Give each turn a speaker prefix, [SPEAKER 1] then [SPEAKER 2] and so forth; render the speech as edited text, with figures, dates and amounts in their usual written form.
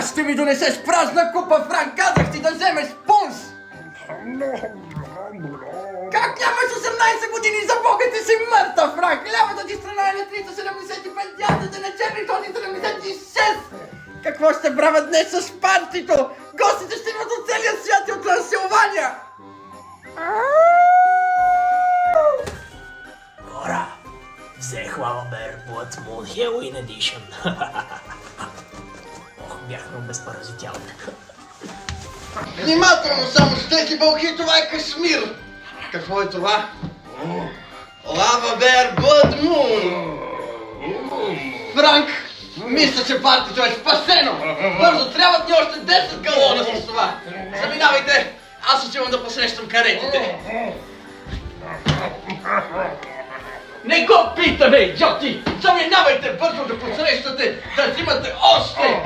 [SPEAKER 1] Аж ще ми донесеш празна купа, Франк, казах ти да вземеш пунш! Как нямаш 18 години, за Бога ти си мъртъв, Франк! Лявата ти страна е на 375 дята, да не черни този 76! Какво ще правя днес с партито? Гостите ще идват от целия свят и от Трансилвания!
[SPEAKER 2] Хора, взехваме Blood Moon Halloween Edition. Ох, бяхме обезпаразитявани.
[SPEAKER 1] Внимателно само с тези бълхи, това е Кашмир! Какво е това? Лава Бер Blood Moon! Франк, мисля, че партито е спасено! Бързо, трябват ни още 10 галона с това! Заминавайте, аз отивам да посрещам каретите! Не го питаме, идиоти! Заминавайте бързо да посрещате, да взимате още!